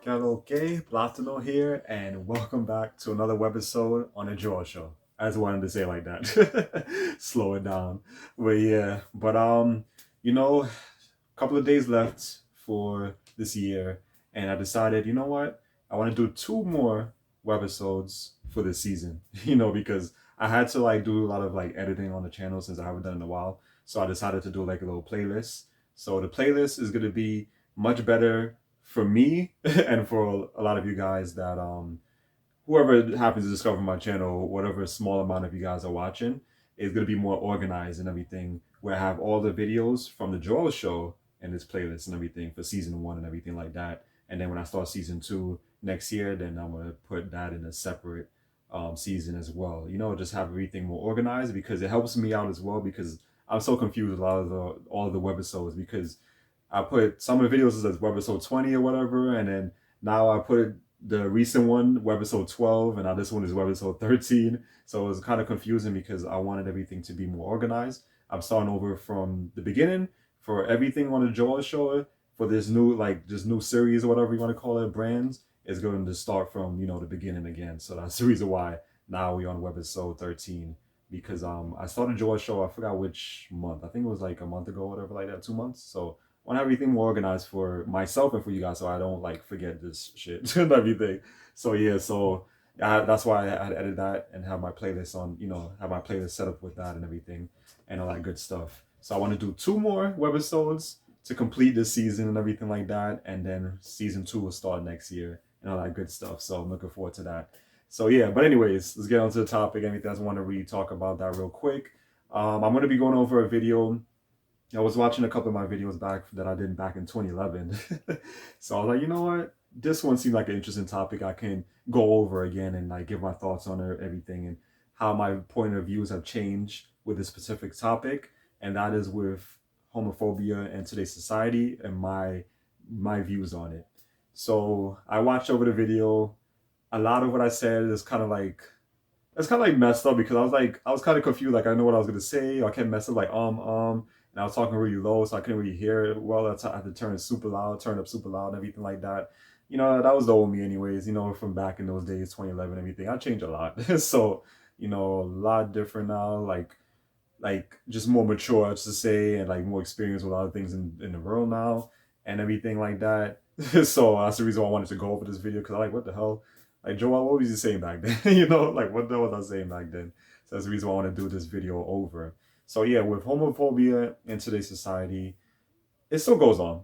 Kloq, Platano here, and welcome back to another webisode on the Jowell Show. I just wanted to say it like that. Slow it down. A couple of days left for this year, and I decided, you know what? I want to do two more webisodes for this season. Because I had to do a lot of editing on the channel since I haven't done it in a while. So I decided to do like a little playlist. So the playlist is gonna be much better for me and for a lot of you guys that whoever happens to discover my channel, whatever small amount of you guys are watching, is gonna be more organized and everything. Where I have all the videos from the Jowell show in this playlist and everything for season one and everything like that. And then when I start season two next year, then I'm gonna put that in a separate season as well. Just have everything more organized because it helps me out as well because I'm so confused with a lot of all of the webisodes because I put some of the videos as webisode 20 or whatever, and then now I put the recent one, webisode 12, and now this one is webisode 13. So it was kind of confusing because I wanted everything to be more organized. I'm starting over from the beginning for everything on the Jowell show for this new series or whatever you want to call it, brands is going to start from the beginning again. So that's the reason why now we're on webisode 13 because I started Jowell show. I forgot which month. I think it was like a month ago, whatever like that, 2 months. So want everything more organized for myself and for you guys so I don't forget this shit and everything. That's why I had to edit that and have my playlist on, have my playlist set up with that and everything and all that good stuff. So I want to do two more webisodes to complete this season and everything like that. And then season two will start next year and all that good stuff. So I'm looking forward to that. So yeah, but anyways, let's get on to the topic. Anything else I want to really talk about that real quick. I'm going to be going over a video. I was watching a couple of my videos back that I did back in 2011. So I was like, you know what? This one seemed like an interesting topic I can go over again and give my thoughts on everything and how my point of views have changed with this specific topic. And that is with homophobia and today's society and my views on it. So I watched over the video. A lot of what I said is kind of it's kind of messed up because I was kind of confused. Like I know what I was gonna say. I kept messing and I was talking really low, so I couldn't really hear it well. I had to turn it super loud, turn up super loud, and everything like that. That was the old me, anyways. From back in those days, 2011, everything. I changed a lot, so a lot different now. Just more mature, to say, and more experience with a lot of things in the world now, and everything like that. So that's the reason why I wanted to go over this video because I what the hell, Joel, what was he saying back then? What the hell was I saying back then? So that's the reason why I want to do this video over. So yeah, with homophobia in today's society, it still goes on.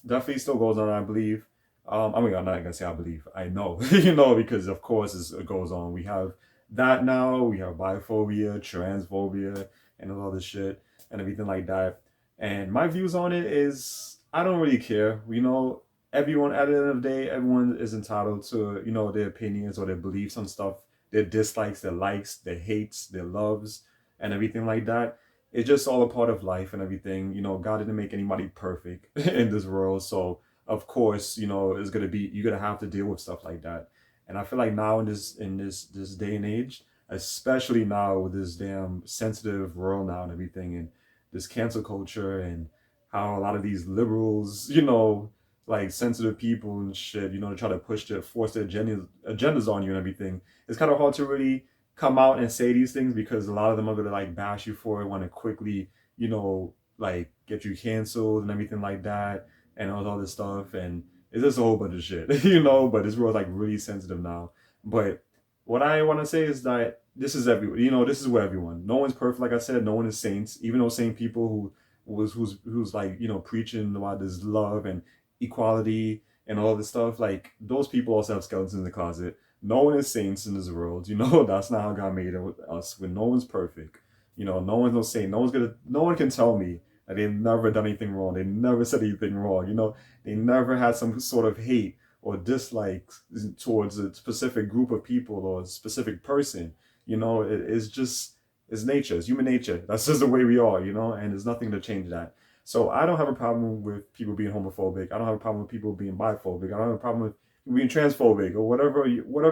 Definitely still goes on, I believe. I'm not gonna say I believe. I know, because of course it goes on. We have that now. We have biphobia, transphobia, and all this shit and everything like that. And my views on it is I don't really care. Everyone at the end of the day, everyone is entitled to their opinions or their beliefs on stuff, their dislikes, their likes, their hates, their loves, and everything like that. It's just all a part of life and everything. God didn't make anybody perfect in this world, so of course, it's gonna be you're gonna have to deal with stuff like that. And I feel like now in this day and age, especially now with this damn sensitive world now and everything, and this cancel culture and how a lot of these liberals, sensitive people and shit, they try to force their agendas on you and everything. It's kind of hard to really come out and say these things because a lot of them are gonna bash you for it, want to quickly, get you canceled and everything like that, and all this stuff, and it's just a whole bunch of shit, But this world's really sensitive now. But what I want to say is that this is everyone, this is where everyone. No one's perfect, like I said. No one is saints. Even those same people who's preaching about this love and equality and all this stuff, those people also have skeletons in the closet. No one is saints in this world. That's not how God made us. When no one's perfect, no one's no saint. No one can tell me that they've never done anything wrong. They never said anything wrong. They never had some sort of hate or dislike towards a specific group of people or a specific person. It's just it's nature. It's human nature. That's just the way we are. And there's nothing to change that. So I don't have a problem with people being homophobic. I don't have a problem with people being biphobic. I don't have a problem with being transphobic or whatever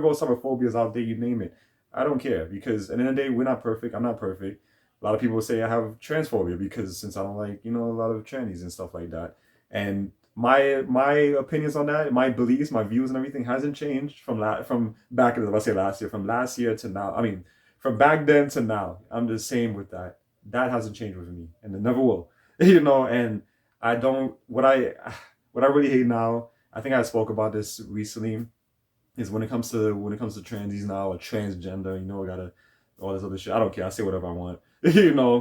else type of phobias out there, you name it. I don't care because at the end of the day, we're not perfect. I'm not perfect. A lot of people say I have transphobia because since I don't a lot of trannies and stuff like that. And my opinions on that, my beliefs, my views, and everything hasn't changed from back in, let's say, last year, from last year to now. I mean, from back then to now. I'm the same with that. That hasn't changed with me, and it never will. And I don't. What I really hate now. I think I spoke about this recently. Is when it comes to transies now, or transgender. I gotta all this other shit. I don't care. I say whatever I want.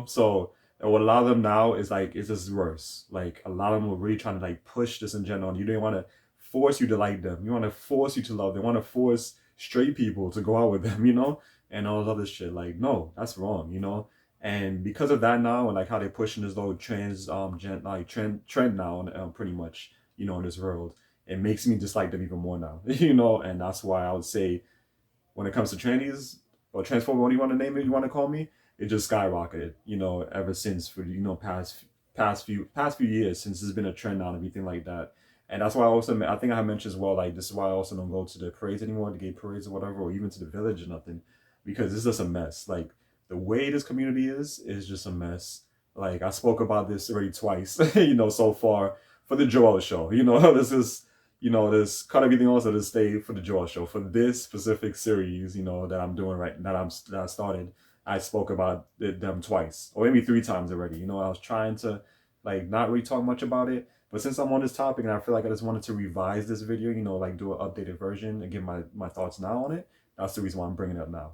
So and what a lot of them now is like, it's just worse. Like, a lot of them were really trying to like push this agenda on you. They want to force you to like them. You want to force you to love. They want to force straight people to go out with them. And all this other shit. Like, no, that's wrong. And because of that now, and like how they're pushing this little trend now, pretty much, in this world, it makes me dislike them even more now. And that's why I would say, when it comes to trannies or transphobic, what do you want to name it, you want to call me, it just skyrocketed, ever since, for past few years, since it's been a trend now and everything like that. And that's why I think I mentioned as well, like, this is why I also don't go to the parades anymore, the gay parades or whatever, or even to the village or nothing, because it's just a mess. Like, the way this community is just a mess. Like, I spoke about this already twice, so far, for the Jowell show. This cut everything else to stay for the Jowell show. For this specific series, that I'm doing that I started, I spoke about them twice, or maybe three times already. I was trying to, like, not really talk much about it, but since I'm on this topic and I feel like I just wanted to revise this video, like, do an updated version and give my thoughts now on it. That's the reason why I'm bringing it up now.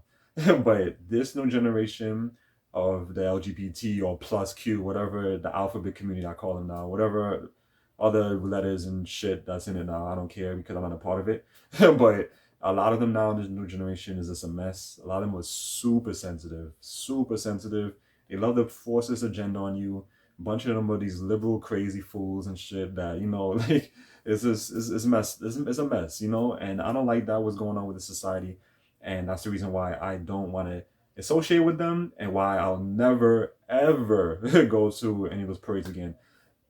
But this new generation of the LGBT or plus Q, whatever the alphabet community I call them now, whatever other letters and shit that's in it now. I don't care because I'm not a part of it. But a lot of them now in this new generation is just a mess. A lot of them was super sensitive, super sensitive. They love to force this agenda on you. A bunch of them are these liberal crazy fools and shit that, like, it's just it's a mess. It's a mess, and I don't like that what's going on with the society. And that's the reason why I don't want to associate with them, and why I'll never ever go to any of those parades again.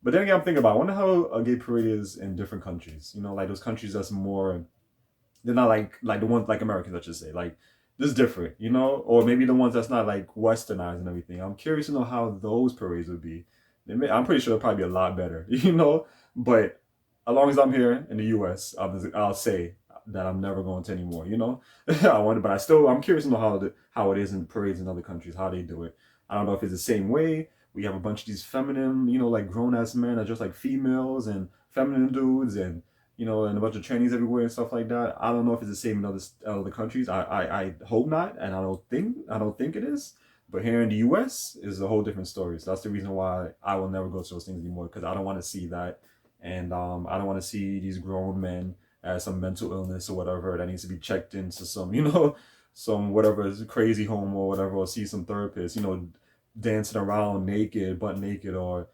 But then again, I'm thinking about, I wonder how a gay parade is in different countries. Like those countries that's more, they're not like the ones like Americans, let's just say. Like, this is different, or maybe the ones that's not like westernized and everything. I'm curious to know how those parades would be. I'm pretty sure they'll probably be a lot better, But as long as I'm here in the U.S., I'll say that I'm never going to anymore. I wonder, but I'm curious to know how it is in parades in other countries, how they do it. I don't know if it's the same way. We have a bunch of these feminine, like, grown ass men that are just like females, and feminine dudes, and and a bunch of trannies everywhere and stuff like that. I don't know if it's the same in other countries. I hope not, and I don't think it is. But here in the U.S. is a whole different story. So that's the reason why I will never go to those things anymore, because I don't want to see that, and I don't want to see these grown men as some mental illness or whatever that needs to be checked into some, some whatever crazy home or whatever, or see some therapist, dancing around naked, butt naked, or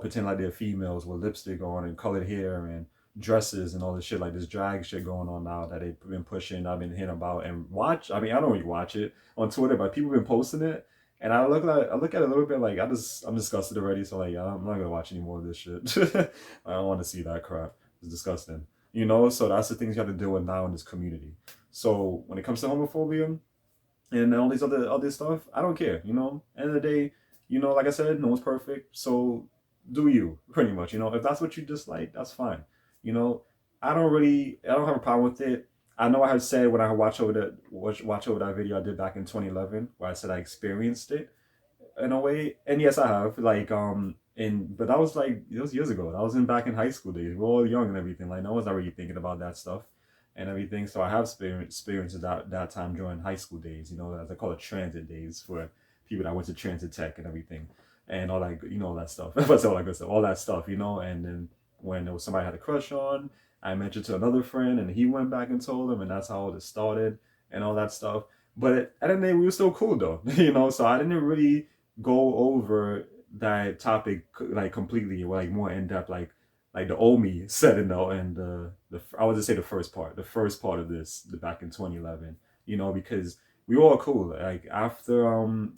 pretend like they're females with lipstick on and colored hair and dresses and all this shit, like this drag shit going on now that they've been pushing. I've been hearing about and watch. I mean, I don't really watch it on Twitter, but people have been posting it, and I look at it a little bit like, I'm disgusted already. So, like, I'm not gonna watch any more of this shit. I don't want to see that crap. It's disgusting. So that's the things you have to deal with now in this community. So when it comes to homophobia and all these other stuff, I don't care. End of the day, like I said, no one's perfect. So do you, pretty much. If that's what you dislike, that's fine. You know, I don't have a problem with it. I know I have said when I watch over that video I did back in 2011, where I said I experienced it in a way, and yes, I have. Like, but that was like, it was years ago. That was back in high school days. We're all young and everything. Like, no one's not really thinking about that stuff and everything. So I have experienced that time during high school days. As I call it, transit days, for people that went to transit tech and everything, and all that, all that stuff. What's all that good stuff? All that stuff, And then when there was somebody I had a crush on, I mentioned to another friend, and he went back and told him, and that's how it started, and all that stuff. But at the end of the day, we were still cool though, So I didn't really go over that topic like completely, or like more in depth, like the old me said it though, and I would just say the first part of this, back in 2011, because we were all cool. Like, after,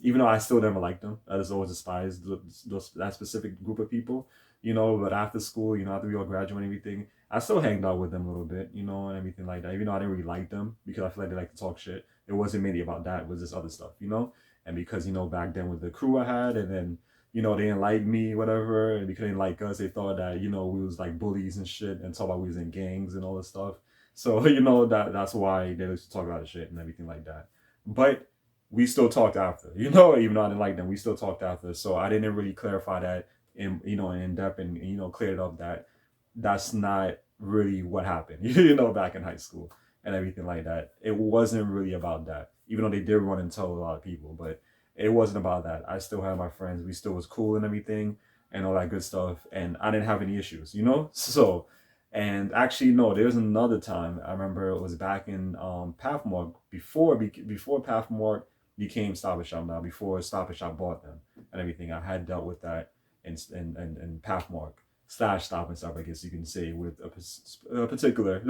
even though I still never liked them, I just always despised that specific group of people, But after school, after we all graduated and everything, I still hanged out with them a little bit, and everything like that. Even though I didn't really like them, because I feel like they like to talk shit. It wasn't mainly about that. It was just other stuff, And because, back then with the crew I had, and then you know, they didn't like me, whatever, and because they didn't like us, they thought that, you know, we was like bullies and shit, and talk about we was in gangs and all this stuff. So, you know, that's why they used to talk about the shit and everything like that. But we still talked after, you know, even though I didn't like them, we still talked after. So I didn't really clarify that in, you know, in depth, and, you know, cleared up that that's not really what happened, you know, back in high school and everything like that. It wasn't really about that, even though they did run and tell a lot of people, but it wasn't about that. I still had my friends. We still was cool and everything and all that good stuff. And I didn't have any issues, you know? So, and actually, no, there's another time. I remember it was back in Pathmark before Pathmark became Stop and Shop now, before Stop and Shop bought them and everything. I had dealt with that in Pathmark slash Stop and Shop, I guess you can say, with a particular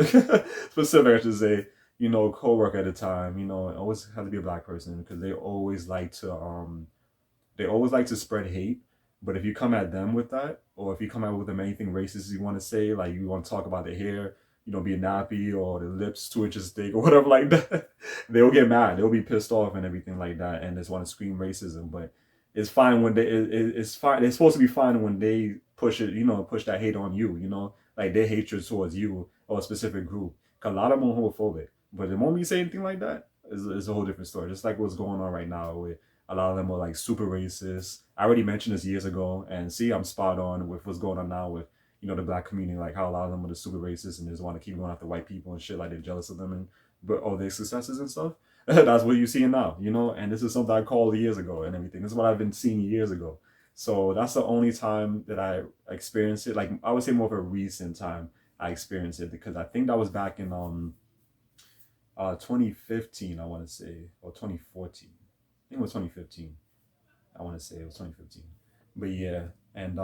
specific, I should say, you know, co-worker at the time, you know, it always had to be a black person because they always like to spread hate. But if you come at them with that, or if you come out with them anything racist you want to say, like you want to talk about their hair, you know, being nappy or the lips 2 inches thick or whatever like that, they'll get mad. They'll be pissed off and everything like that, and just want to scream racism. But it's fine when it's fine. It's supposed to be fine when they push it, you know, push that hate on you, you know, like their hatred towards you or a specific group. Cause a lot of them are homophobic. But the moment you say anything like that, is a whole different story. Just like what's going on right now with a lot of them are like super racist. I already mentioned this years ago, and see, I'm spot on with what's going on now with, you know, the black community, like how a lot of them are the super racist and just want to keep going after white people and shit, like they're jealous of them and but all their successes and stuff. That's what you're seeing now, you know. And this is something I called years ago and everything. This is what I've been seeing years ago. So that's the only time that I experienced it. Like I would say more of a recent time I experienced it because I think that was back in 2015, I want to say, or 2014. I think it was 2015. I want to say it was 2015. But yeah, and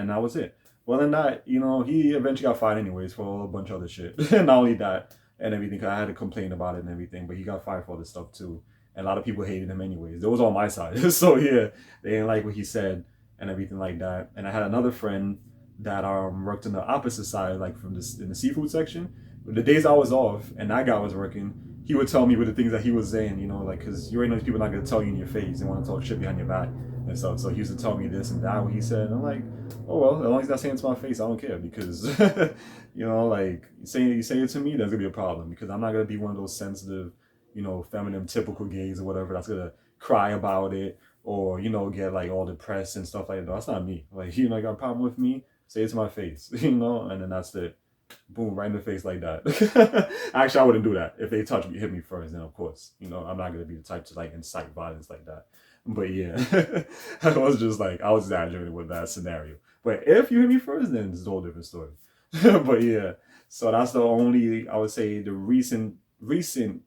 that was it. Well, then that, you know, he eventually got fired anyways for a bunch of other shit. Not only that and everything, 'cause I had to complain about it and everything, but he got fired for other stuff too. And a lot of people hated him anyways. It was on my side. So yeah, they didn't like what he said and everything like that. And I had another friend that worked on the opposite side, like from this in the seafood section. The days I was off and that guy was working, he would tell me with the things that he was saying, you know, like, because you already know these people are not going to tell you in your face. They want to talk shit behind your back and stuff. So he used to tell me this and that, what he said. And I'm like, oh, well, as long as he's not saying it to my face, I don't care because, you know, like, you say it to me, there's going to be a problem because I'm not going to be one of those sensitive, you know, feminine, typical gays or whatever that's going to cry about it or, you know, get like all depressed and stuff like that. That's not me. Like, you know, you got a problem with me, say it to my face, you know, and then that's it. Boom, right in the face like that. Actually, I wouldn't do that. If they touch me, hit me first, then of course, you know, I'm not gonna be the type to like incite violence like that. But yeah, I was just like, I was exaggerating with that scenario. But if you hit me first, then it's a whole different story. But yeah, so that's the only, I would say, the recent,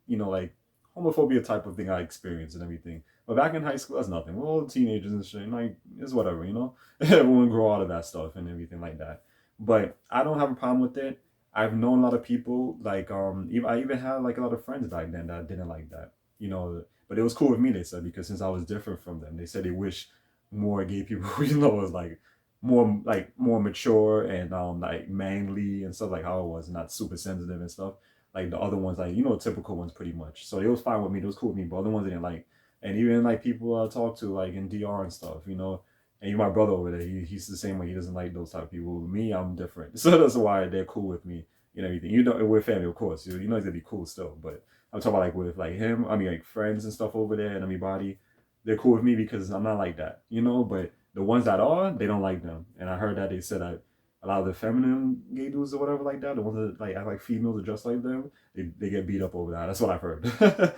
you know, like homophobia type of thing I experienced and everything. But back in high school, that's nothing. We're all teenagers and shit. Like, it's whatever, you know? Everyone grow out of that stuff and everything like that. But I don't have a problem with it. I've known a lot of people like I even had like a lot of friends back then that didn't like that, you know. But it was cool with me, they said, because since I was different from them, they said they wish more gay people, you know, was like more mature and like manly and stuff like how it was, not super sensitive and stuff. Like the other ones, like, you know, typical ones pretty much. So it was fine with me. It was cool with me. But other ones they didn't like. And even like people I talk to like in DR and stuff, you know, and you my brother over there, he's the same way. He doesn't like those type of people. Me, I'm different. So that's why they're cool with me and everything. You know, we're family, of course. You know he's gonna be cool still. But I'm talking about like with like him, I mean like friends and stuff over there and everybody, they're cool with me because I'm not like that, you know, but the ones that are, they don't like them. And I heard that they said that a lot of the feminine gay dudes or whatever like that, the ones that like act like females are just like them, they get beat up over that. That's what I've heard. But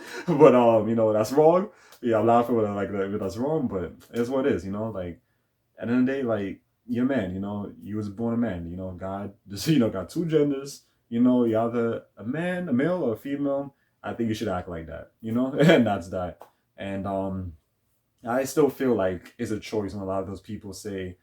you know, that's wrong. Yeah, I'm laughing when I like that, that's wrong, but it's what it is, you know, like at the end of the day, like, you're a man, you know, you was born a man, you know, God just, you know, got two genders, you know, you're either a man, a male or a female. I think you should act like that, you know, and that's that. And I still feel like it's a choice when a lot of those people say,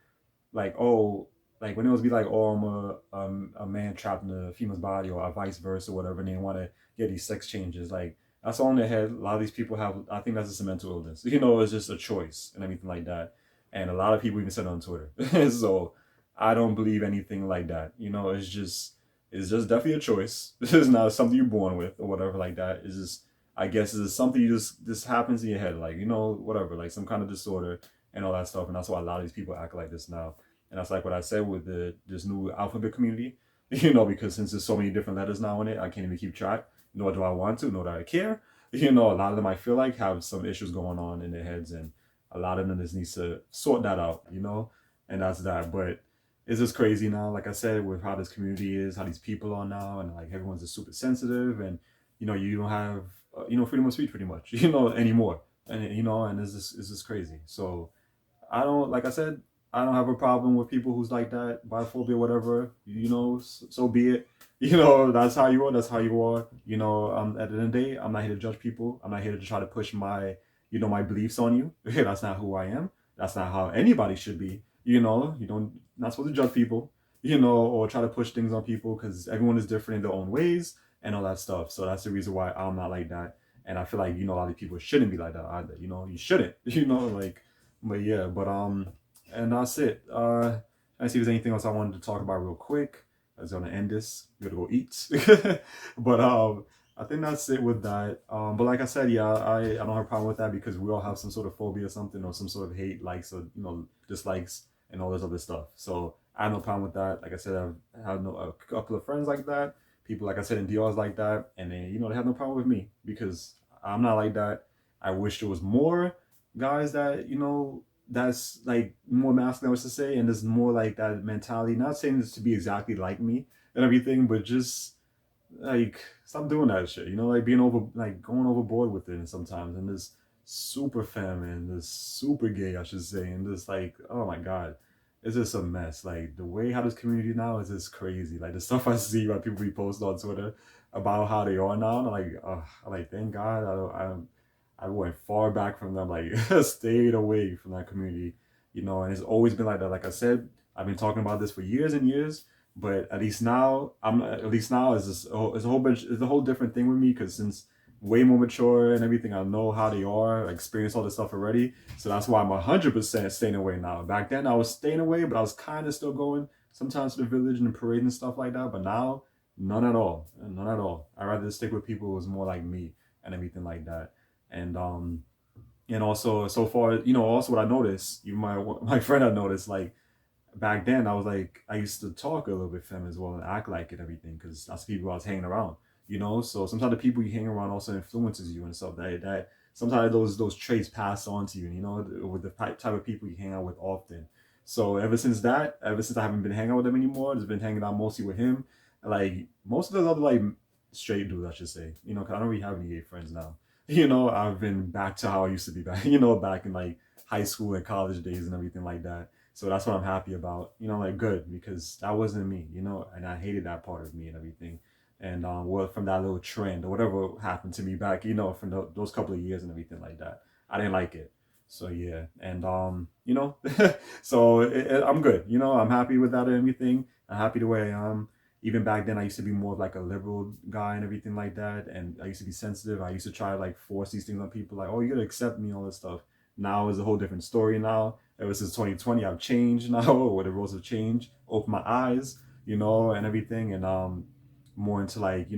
like, oh, like when it was be like, oh, I'm a man trapped in a female's body or vice versa or whatever, and they want to get these sex changes. Like, that's all in their head. A lot of these people have, I think that's just a mental illness. You know, it's just a choice and everything like that. And a lot of people even said it on Twitter. So I don't believe anything like that. You know, it's just definitely a choice. This is not something you're born with or whatever like that. It's just, I guess it's something you just happens in your head, like, you know, whatever, like some kind of disorder and all that stuff. And that's why a lot of these people act like this now. And that's like what I said with this new alphabet community, because since there's so many different letters now in it, I can't even keep track. Nor do I want to, nor do I care. A lot of them I feel like have some issues going on in their heads, and a lot of them just needs to sort that out. And that's that. But it's just crazy now, like I said, with how this community is, how these people are now, and like everyone's just super sensitive, and you don't have freedom of speech pretty much, anymore, and it's just crazy. So I don't, like I said, I don't have a problem with people who's like that, biphobia, whatever. So be it. That's how you are. That's how you are. At the end of the day, I'm not here to judge people. I'm not here to try to push my beliefs on you. That's not who I am. That's not how anybody should be. You don't not supposed to judge people. Or try to push things on people because everyone is different in their own ways and all that stuff. So that's the reason why I'm not like that. And I feel like a lot of people shouldn't be like that either. You shouldn't. Like. But yeah, and that's it. I see if there's anything else I wanted to talk about real quick. I was gonna end this. I'm gonna go eat. But I think that's it with that. But like I said, yeah, I don't have a problem with that because we all have some sort of phobia or something, or some sort of hate, likes, or dislikes, and all this other stuff. So I have no problem with that. Like I said, I've had a couple of friends like that. People, like I said, in DRs like that, and they have no problem with me because I'm not like that. I wish there was more guys that that's like more masculine, I was to say, and there's more like that mentality. Not saying this to be exactly like me and everything, but just like stop doing that shit. Like being going overboard with it sometimes, and this super feminine, this super gay, I should say, and just like, oh my god, it's just a mess. Like the way how this community now is just crazy. Like the stuff I see about people repost on Twitter about how they are now, and I'm like, thank God I went far back from them, like stayed away from that community, and it's always been like that. Like I said, I've been talking about this for years and years, but at least now it's a whole bunch, it's a whole different thing with me because since way more mature and everything, I know how they are, I experienced all this stuff already, so that's why I'm 100% staying away now. Back then I was staying away, but I was kind of still going sometimes to the village and the parade and stuff like that, but now none at all. I'd rather stick with people who's more like me and everything like that. And also so far, also what I noticed, even my friend I noticed, like back then I was like, I used to talk a little bit femme as well and act like it and everything because that's the people I was hanging around. So sometimes the people you hang around also influences you and stuff, that sometimes those traits pass on to you, with the type of people you hang out with often. So ever since I haven't been hanging out with them anymore, just been hanging out mostly with him. Like most of those other like straight dudes, I should say, because I don't really have any gay friends now. I've been back to how I used to be back, back in like high school and college days and everything like that. So that's what I'm happy about, like good, because that wasn't me, and I hated that part of me and everything. And well, from that little trend or whatever happened to me back, from those couple of years and everything like that, I didn't like it. So yeah, and so I'm good. I'm happy with that and everything. I'm happy the way I am. Even back then I used to be more of like a liberal guy and everything like that, and I used to be sensitive. I used to try to like force these things on people, like, oh, you gotta accept me, all this stuff. Now is a whole different story. Now ever since 2020 I've changed now, or the rules have changed, opened my eyes, and everything, and more into like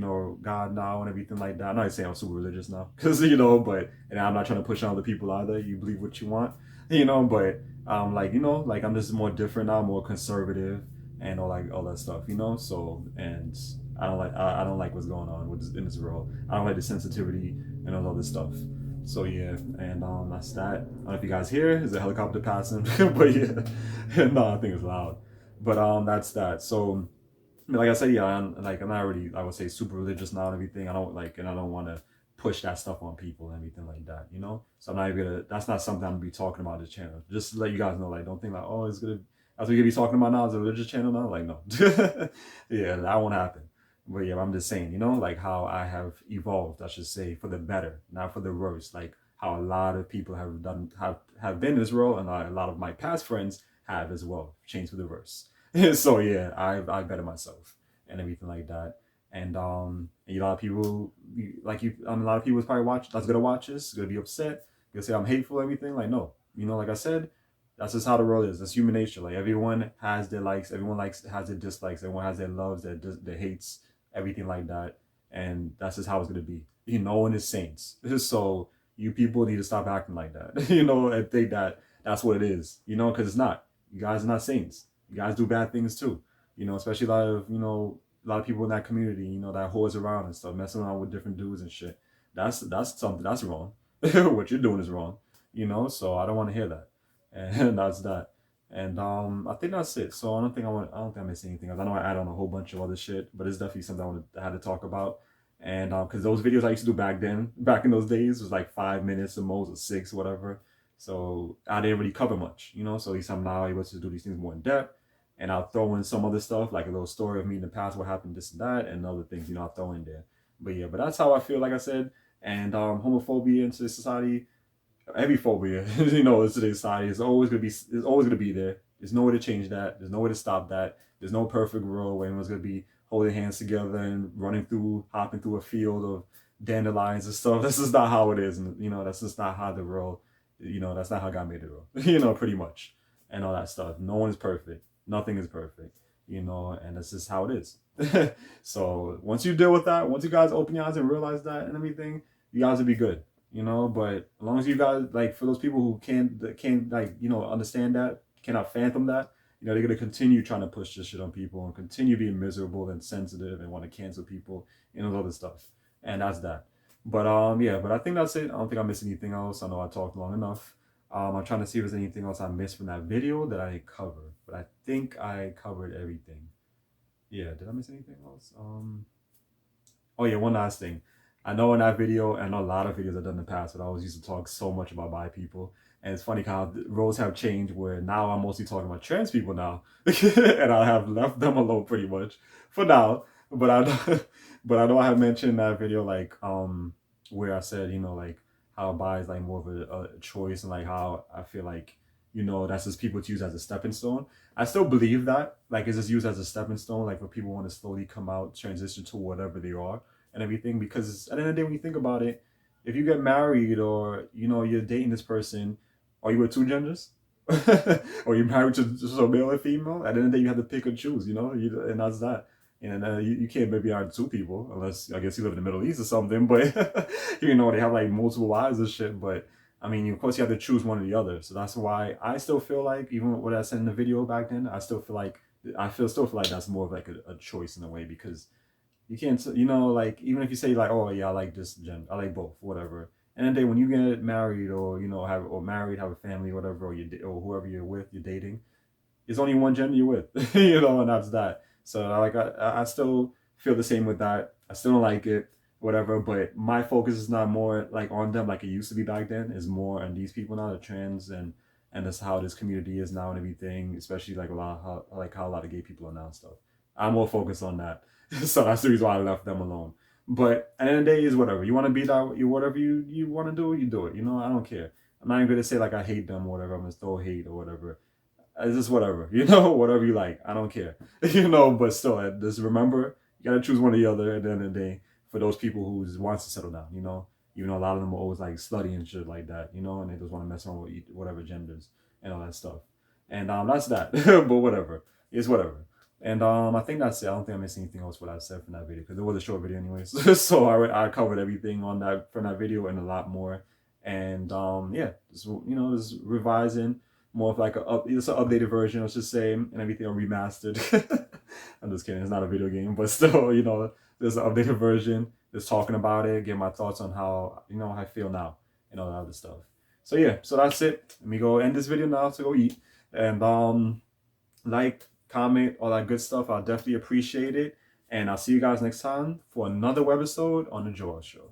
God now and everything like that. I'm not saying I'm super religious now because but, and I'm not trying to push on other people either. You believe what you want, but like I'm just more different now, more conservative and all that stuff, So, and I don't like what's going on in this world. I don't like the sensitivity and all this stuff. So yeah, and that's that. I don't know if you guys hear, there's a helicopter passing, but yeah, no, I think it's loud. But that's that. So like I said, yeah, I'm not really, I would say, super religious now and everything. I don't like, and I don't want to push that stuff on people and everything like that, So I'm not even gonna. That's not something I'm gonna be talking about this channel. Just to let you guys know, like, don't think like, oh, it's gonna. That's what you're gonna be talking about now is a religious channel now. Like, no, yeah, that won't happen. But yeah, I'm just saying, like how I have evolved, I should say, for the better, not for the worse. Like how a lot of people have been in this world, and a lot of my past friends have as well, changed for the worse. So yeah, I better myself and everything like that. And a lot of people a lot of people probably that's gonna watch this, gonna be upset, gonna say I'm hateful, everything. Like no, like I said, that's just how the world is. That's human nature. Like everyone has their likes, everyone has their dislikes, everyone has their loves, their hates, everything like that. And that's just how it's gonna be. No one is saints. So you people need to stop acting like that. And think that that's what it is, you know, because it's not. You guys are not saints. You guys do bad things too, you know, especially a lot of, you know, a lot of people in that community, you know, that whores around and stuff, messing around with different dudes and shit. That's something that's wrong. What you're doing is wrong, you know. So I don't want to hear that, and that's that. And I think that's it. So I don't think I missed anything else. I know I add on a whole bunch of other shit, but it's definitely something I had to talk about. And because those videos I used to do back then, back in those days, was like 5 minutes the most, or six, whatever. So I didn't really cover much, you know. So at least I'm now able to do these things more in depth, and I'll throw in some other stuff like a little story of me in the past, what happened, this and that, and other things, you know, I'll throw in there. But yeah, but that's how I feel, like I said. And homophobia in today's society, every phobia, you know, in today's society is always gonna be there. There's no way to change that. There's no way to stop that. There's no perfect world where everyone's gonna be holding hands together and hopping through a field of dandelions and stuff. That's just not how it is, and you know, that's just not how the world. You know, that's not how God made the world. You know, pretty much, and all that stuff. No one is perfect. Nothing is perfect. You know, and that's just how it is. So once you deal with that, once you guys open your eyes and realize that and everything, you guys will be good, you know. But as long as you guys, like, for those people who can't like, you know, understand that, cannot fathom that, you know, they're gonna continue trying to push this shit on people and continue being miserable and sensitive and want to cancel people and all other stuff. And that's that. But yeah, but I think that's it. I don't think I missed anything else. I know I talked long enough. I'm trying to see if there's anything else I missed from that video that I covered, but I think I covered everything. Yeah, did I miss anything else? Oh yeah, one last thing. I know in that video, and I know a lot of videos I've done in the past, but I always used to talk so much about bi people. And it's funny how the roles have changed where now I'm mostly talking about trans people now. And I have left them alone pretty much for now. But I know, but I know I have mentioned in that video, like, where I said, you know, like how bi is like more of a choice, and like how I feel like, you know, that's just people to use as a stepping stone. I still believe that, like, it's just used as a stepping stone, like, for people want to slowly come out, transition to whatever they are and everything. Because at the end of the day, when you think about it, if you get married, or you know, you're dating this person, are you with two genders? Or you're married to just a male and female? At the end of the day, you have to pick and choose, you know, and that's that. And you can't maybe marry two people unless, I guess, you live in the Middle East or something. But you know, they have like multiple wives and shit. But I mean, of course, you have to choose one or the other. So that's why I still feel like, even what I said in the video back then, still feel like that's more of like a choice in a way. Because you can't, you know, like, even if you say like, oh yeah, I like this gender, I like both, whatever. And then when you get married, or you know, have a family, whatever, or whoever you're with, you're dating, it's only one gender you're with, you know, and that's that. So like, I still feel the same with that. I still don't like it, whatever. But my focus is not more like on them like it used to be back then. Is more on these people now, the trans, and that's how this community is now and everything. Especially like how a lot of gay people are now and stuff. I'm more focused on that. So that's the reason why I left them alone. But at the end of the day, is whatever you want to be, that you whatever you want to do, you do it. You know, I don't care. I'm not even gonna say like I hate them or whatever. I'm gonna throw hate or whatever. It's just whatever, you know, whatever you like. I don't care, you know. But still, just remember, you gotta choose one or the other at the end of the day. For those people who just wants to settle down, you know, even though a lot of them are always like slutty and shit like that, you know, and they just want to mess around with whatever genders and all that stuff. And that's that. But whatever, it's whatever. And I think that's it. I don't think I missed anything else what I said from that video, because it was a short video anyways. So I covered everything on that from that video and a lot more. And yeah, just, you know, just revising more of like it's an updated version, let's just say, and everything remastered. I'm just kidding. It's not a video game, but still, you know, there's an updated version. Just talking about it, get my thoughts on how, you know, how I feel now and all that other stuff. So yeah, so that's it. Let me go end this video now to go eat. And like, comment, all that good stuff. I'll definitely appreciate it. And I'll see you guys next time for another webisode on the Jowell Show.